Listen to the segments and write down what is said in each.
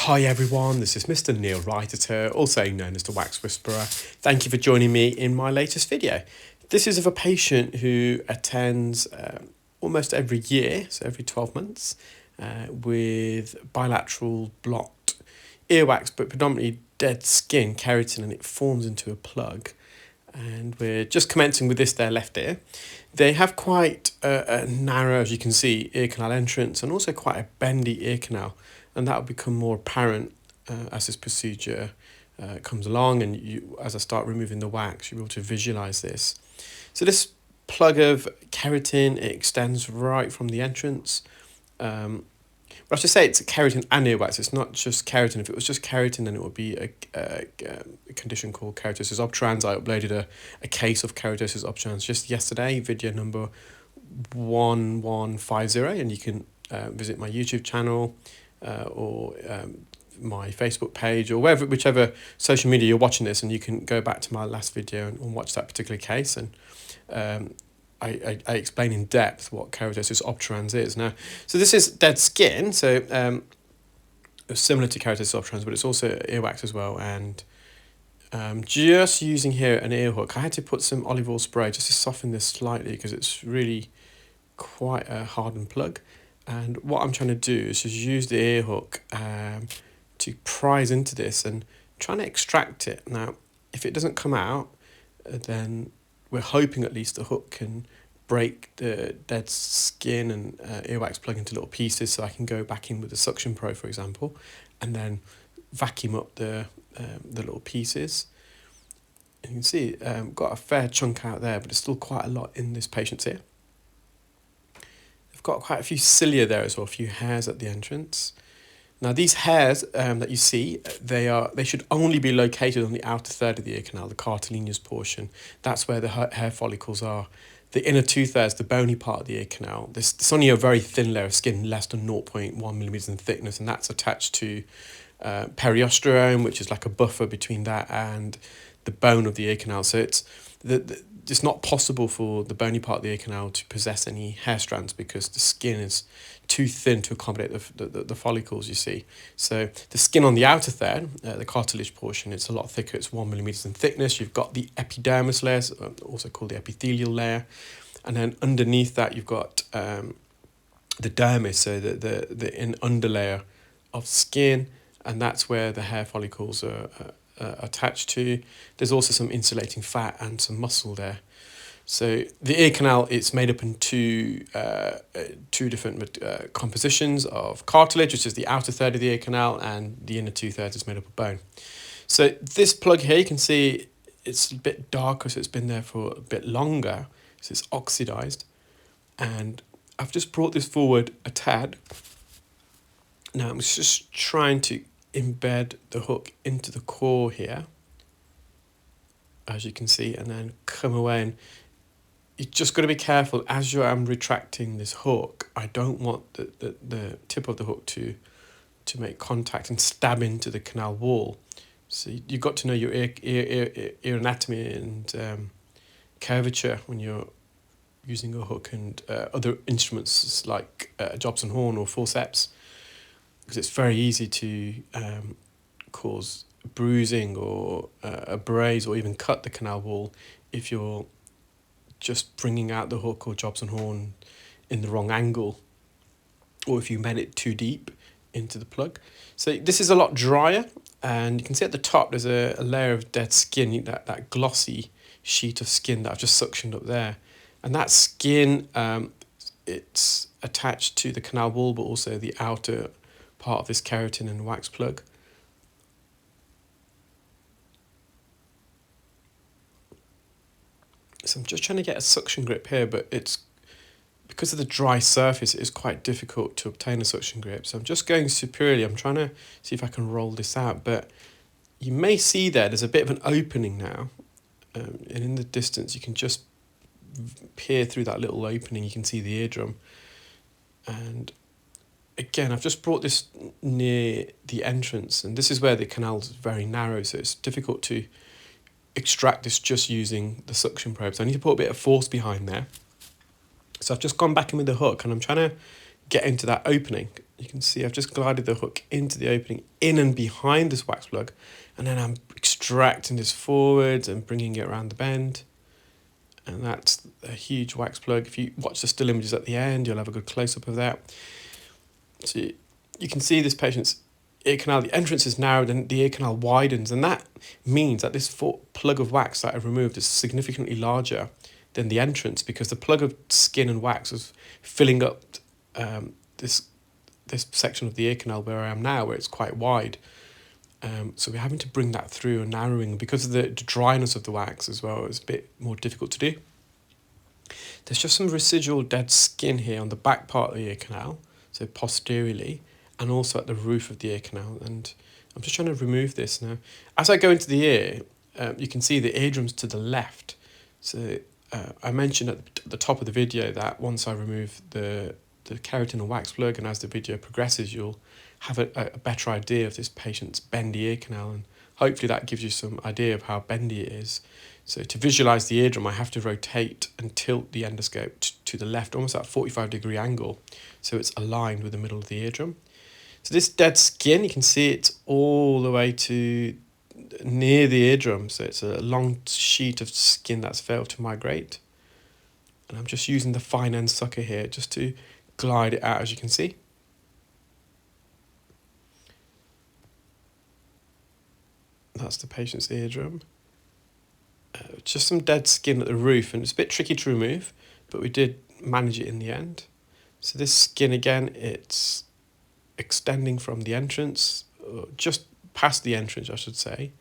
Hi everyone, this is Mr Neel Raithatha, also known as the Wax Whisperer. Thank you for joining me in my latest video. This is of a patient who attends almost every year, so every 12 months, with bilateral blocked earwax, but predominantly dead skin, keratin, and it forms into a plug. And we're just commencing with their left ear. They have quite a narrow, as you can see, ear canal entrance and also quite a bendy ear canal. And that will become more apparent as this procedure comes along, and as I start removing the wax, you'll be able to visualize this. So this plug of keratin, it extends right from the entrance. But I should say it's keratin and earwax. It's not just keratin. If it was just keratin, then it would be a condition called keratosis obturans. I uploaded a case of keratosis obturans just yesterday, video number 1150, and you can visit my YouTube channel or my Facebook page or whichever social media you're watching this, and you can go back to my last video and watch that particular case. And I explain in depth what keratosis obturans is. Now, so this is dead skin, so similar to keratosis obturans, but it's also earwax as well. And just using here an ear hook, I had to put some olive oil spray just to soften this slightly because it's really quite a hardened plug. And what I'm trying to do is just use the ear hook to prise into this and trying to extract it. Now, if it doesn't come out, then we're hoping at least the hook can break the dead skin and earwax plug into little pieces, so I can go back in with the suction probe, for example, and then vacuum up the little pieces. And you can see got a fair chunk out there, but it's still quite a lot in this patient's ear. I've got quite a few cilia there as well, a few hairs at the entrance. Now these hairs that you see, they should only be located on the outer third of the ear canal, the cartilaginous portion. That's where the hair follicles are. The inner 2/3, the bony part of the ear canal, it's only a very thin layer of skin, less than 0.1 millimeters in thickness, and that's attached to periosteum, which is like a buffer between that and the bone of the ear canal. So it's not possible for the bony part of the ear canal to possess any hair strands because the skin is too thin to accommodate the follicles, you see. So the skin on the outer third, the cartilage portion, it's a lot thicker. It's 1 millimeters in thickness. You've got the epidermis layers, also called the epithelial layer. And then underneath that, you've got the dermis, so the underlayer of skin, and that's where the hair follicles are attached to. There's also some insulating fat and some muscle there. So the ear canal, it's made up in two different compositions of cartilage, which is the outer third of the ear canal, and the inner 2/3 is made up of bone. So this plug here, you can see it's a bit darker, so it's been there for a bit longer, so it's oxidized. And I've just brought this forward a tad. Now I'm just trying to embed the hook into the core here, as you can see, and then come away. And you just got to be careful as I'm retracting this hook. I don't want the tip of the hook to make contact and stab into the canal wall. So you've got to know your ear anatomy and curvature when you're using a hook and other instruments like a Jobson horn or forceps, because it's very easy to cause bruising or abrase or even cut the canal wall if you're just bringing out the hook or Jobson horn in the wrong angle, or if you bend it too deep into the plug. So this is a lot drier, and you can see at the top there's a layer of dead skin, that glossy sheet of skin that I've just suctioned up there. And that skin, it's attached to the canal wall, but also the outer part of this keratin and wax plug. So I'm just trying to get a suction grip here, but it's because of the dry surface, it is quite difficult to obtain a suction grip. So I'm just going superiorly. I'm trying to see if I can roll this out, but you may see there's a bit of an opening now. And in the distance, you can just peer through that little opening. You can see the eardrum. And again, I've just brought this near the entrance, and this is where the canal is very narrow, so it's difficult to extract this just using the suction probe. So I need to put a bit of force behind there. So I've just gone back in with the hook, and I'm trying to get into that opening. You can see I've just glided the hook into the opening in and behind this wax plug, and then I'm extracting this forwards and bringing it around the bend. And that's a huge wax plug. If you watch the still images at the end, you'll have a good close-up of that. So you can see this patient's ear canal, the entrance is narrowed and the ear canal widens, and that means that this plug of wax that I've removed is significantly larger than the entrance, because the plug of skin and wax was filling up this section of the ear canal where I am now, where it's quite wide. So we're having to bring that through and narrowing, because of the dryness of the wax as well. It's a bit more difficult to do. There's just some residual dead skin here on the back part of the ear canal, so posteriorly, and also at the roof of the ear canal, and I'm just trying to remove this now. As I go into the ear, you can see the eardrum's to the left. So I mentioned at the top of the video that once I remove the keratin and wax plug, and as the video progresses, you'll have a better idea of this patient's bendy ear canal, and hopefully that gives you some idea of how bendy it is. So to visualize the eardrum, I have to rotate and tilt the endoscope to the left, almost at a 45-degree angle, so it's aligned with the middle of the eardrum. So this dead skin, you can see it's all the way to near the eardrum, so it's a long sheet of skin that's failed to migrate. And I'm just using the fine end sucker here just to glide it out, as you can see. That's the patient's eardrum. Just some dead skin at the roof, and it's a bit tricky to remove, but we did manage it in the end. So this skin again, it's extending from the entrance, just past the entrance I should say,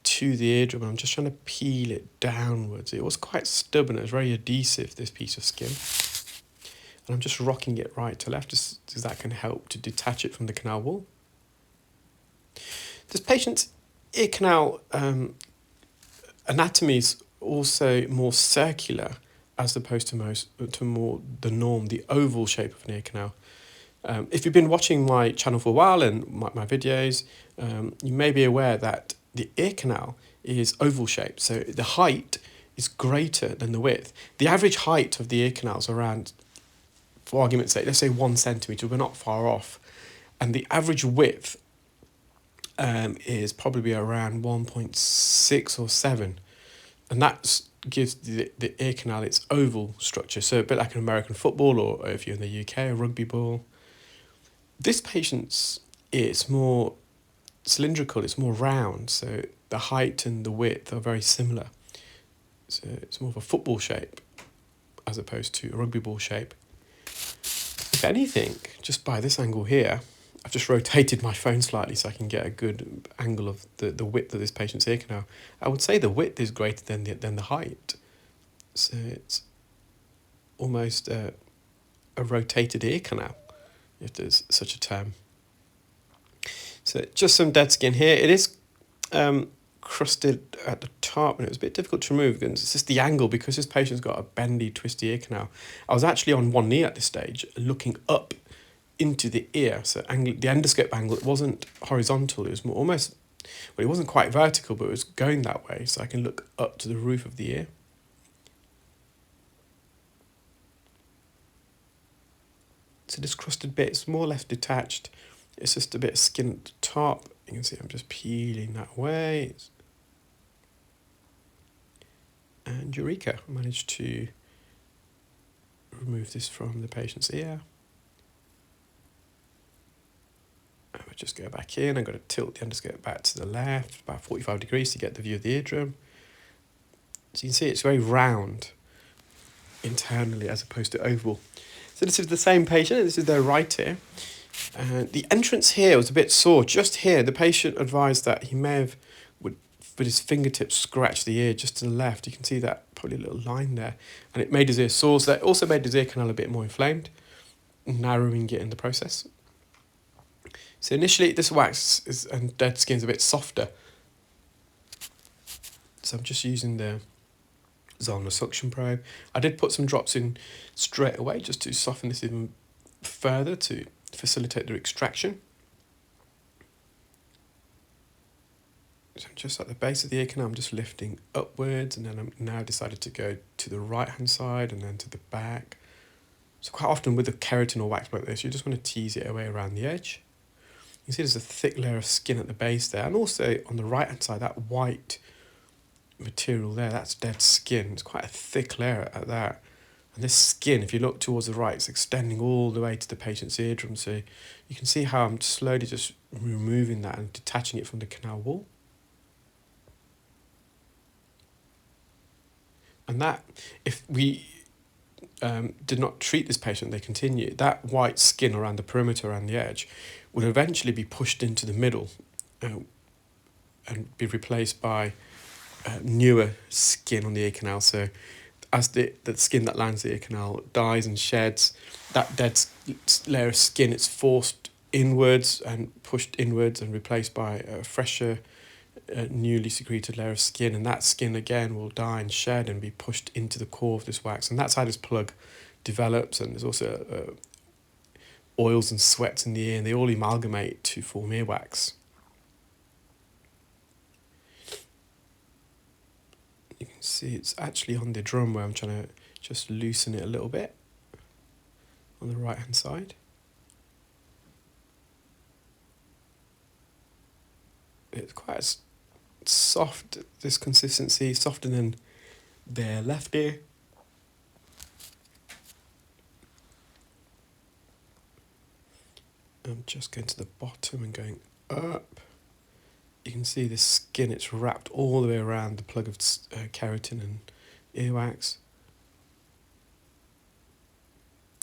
to the eardrum. I'm just trying to peel it downwards. It was quite stubborn, it was very adhesive, this piece of skin. And I'm just rocking it right to left, just because that can help to detach it from the canal wall. This patient's ear canal anatomy is also more circular, as opposed to more the norm, the oval shape of an ear canal. If you've been watching my channel for a while and my videos, you may be aware that the ear canal is oval shaped, so the height is greater than the width. The average height of the ear canal is around, for argument's sake, let's say 1 centimetre, we're not far off, and the average width is probably around 1.6 or 7, and that gives the ear canal its oval structure, so a bit like an American football, or if you're in the UK, a rugby ball. This patient's ear is more cylindrical, it's more round, so the height and the width are very similar. So it's more of a football shape as opposed to a rugby ball shape. If anything, just by this angle here, I've just rotated my phone slightly so I can get a good angle of the width of this patient's ear canal. I would say the width is greater than the height. So it's almost a rotated ear canal, if there's such a term. So just some dead skin here. It is crusted at the top, and it was a bit difficult to remove, and it's just the angle, because this patient's got a bendy, twisty ear canal. I was actually on one knee at this stage, looking up into the ear, so the endoscope angle, it wasn't horizontal, it was more almost, well, it wasn't quite vertical, but it was going that way, so I can look up to the roof of the ear. So this crusted bit is more or less detached. It's just a bit of skin at the top. You can see I'm just peeling that away. And eureka, I managed to remove this from the patient's ear. I would just go back in. I've got to tilt the endoscope back to the left, about 45 degrees to get the view of the eardrum. So you can see it's very round internally as opposed to oval. So this is the same patient, this is their right ear. The entrance here was a bit sore. Just here, the patient advised that he may have, with his fingertips, scratched the ear just to the left. You can see that probably a little line there. And it made his ear sore, so that also made his ear canal a bit more inflamed, narrowing it in the process. So initially, this wax and dead skin is a bit softer. So I'm just using the Zollner suction probe. I did put some drops in straight away just to soften this even further to facilitate the extraction. So I'm just at the base of the ear canal, I'm just lifting upwards, and then I'm now decided to go to the right hand side and then to the back. So quite often with a keratin or wax like this, you just want to tease it away around the edge. You can see there's a thick layer of skin at the base there, and also on the right hand side, that white material there, that's dead skin. It's quite a thick layer at that. And this skin, if you look towards the right, it's extending all the way to the patient's eardrum. So you can see how I'm slowly just removing that and detaching it from the canal wall. And that, if we did not treat this patient, they continue, that white skin around the perimeter, around the edge, would eventually be pushed into the middle and be replaced by newer skin on the ear canal. So as the skin that lands the ear canal dies and sheds, that dead layer of skin, it's forced inwards and pushed inwards and replaced by a fresher, newly secreted layer of skin, and that skin again will die and shed and be pushed into the core of this wax, and that's how this plug develops. And there's also oils and sweats in the ear, and they all amalgamate to form earwax. You can see it's actually on the drum where I'm trying to just loosen it a little bit on the right hand side. It's quite soft, this consistency, softer than their left ear. I'm just going to the bottom and going up. You can see the skin, it's wrapped all the way around the plug of keratin and earwax.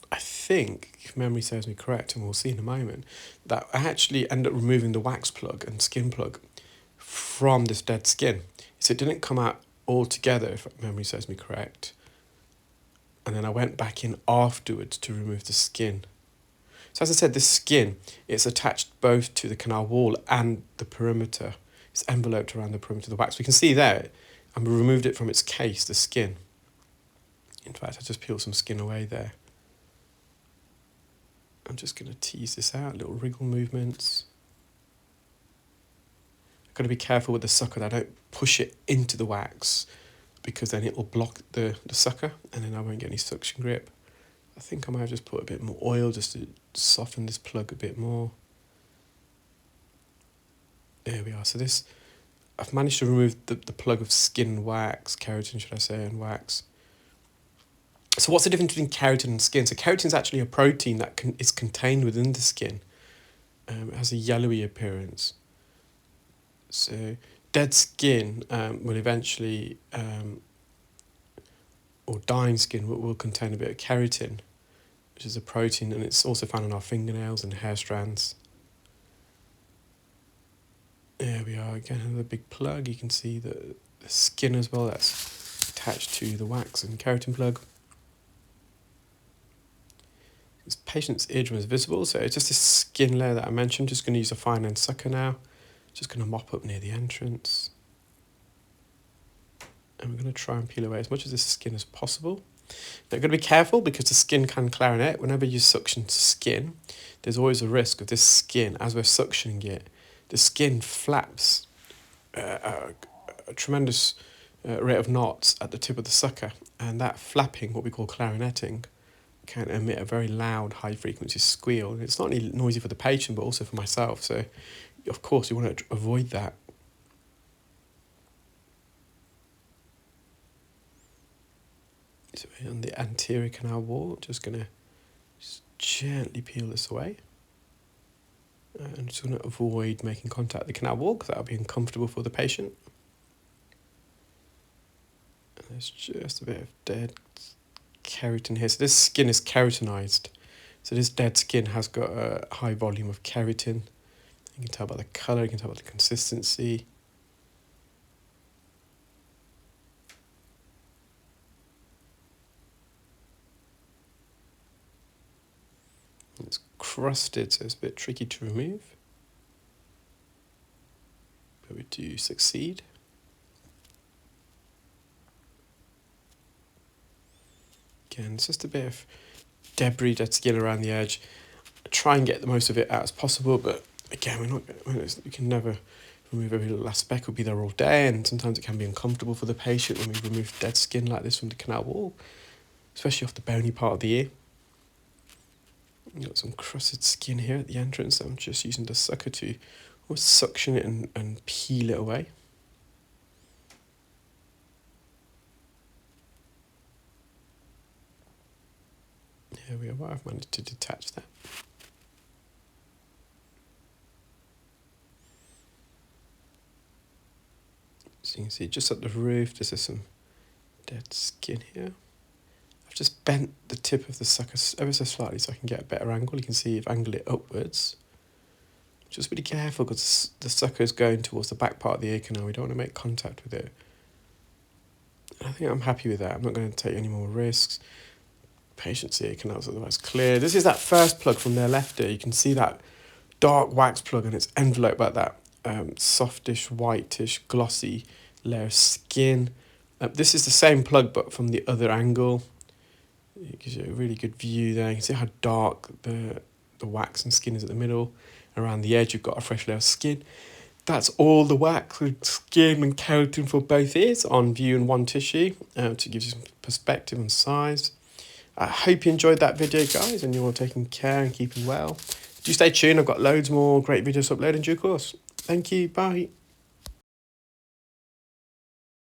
I think, if memory serves me correct, and we'll see in a moment, that I actually end up removing the wax plug and skin plug from this dead skin. So it didn't come out all together, if memory serves me correct. And then I went back in afterwards to remove the skin. So as I said, this skin, it's attached both to the canal wall and the perimeter. It's enveloped around the perimeter of the wax. We can see there, I removed it from its case, the skin. In fact, I just peeled some skin away there. I'm just going to tease this out, little wriggle movements. I've got to be careful with the sucker that I don't push it into the wax, because then it will block the sucker and then I won't get any suction grip. I think I might have just put a bit more oil just to soften this plug a bit more. There we are. So this, I've managed to remove the plug of skin wax, keratin should I say, and wax. So what's the difference between keratin and skin? So keratin is actually a protein that is contained within the skin. It has a yellowy appearance. So dead skin will eventually, or dying skin will contain a bit of keratin, which is a protein, and it's also found in our fingernails and hair strands. There we are, again, another big plug. You can see the skin as well, that's attached to the wax and keratin plug. This patient's eardrum is visible, so it's just this skin layer that I mentioned. Just going to use a fine end sucker now. Just going to mop up near the entrance. And we're going to try and peel away as much of this skin as possible. Now, you've got to be careful because the skin can clarinet. Whenever you suction skin, there's always a risk of this skin, as we're suctioning it, the skin flaps a tremendous rate of knots at the tip of the sucker. And that flapping, what we call clarineting, can emit a very loud, high-frequency squeal. And it's not only noisy for the patient, but also for myself. So, of course, you want to avoid that. So on the anterior canal wall, just going to gently peel this away. And just going to avoid making contact with the canal wall because that will be uncomfortable for the patient. And there's just a bit of dead keratin here. So this skin is keratinized. So this dead skin has got a high volume of keratin. You can tell by the colour, you can tell by the consistency. It's crusted, so it's a bit tricky to remove. But we do succeed. Again, it's just a bit of debris, dead skin around the edge. Try and get the most of it out as possible, but again, we can never remove every little aspect. We'll be there all day, and sometimes it can be uncomfortable for the patient when we remove dead skin like this from the canal wall, especially off the bony part of the ear. You've got some crusted skin here at the entrance. I'm just using the sucker to suction it and peel it away. Here we are. I've managed to detach that. So you can see just at the roof, there's some dead skin here. I've just bent the tip of the sucker ever so slightly so I can get a better angle. You can see I've angled it upwards. Just be careful because the sucker is going towards the back part of the ear canal. We don't want to make contact with it. I think I'm happy with that. I'm not going to take any more risks. Patient's ear canal is otherwise clear. This is that first plug from their left ear. You can see that dark wax plug and it's enveloped by that softish, whitish, glossy layer of skin. This is the same plug but from the other angle. It gives you a really good view there. You can see how dark the wax and skin is at the middle. Around the edge you've got a fresh layer of skin. That's all the wax and skin and keratin for both ears on view in one tissue to give you some perspective and size. I hope you enjoyed that video, guys, and you're all taking care and keeping well. Do stay tuned. I've got loads more great videos to upload in due course. Thank you. Bye.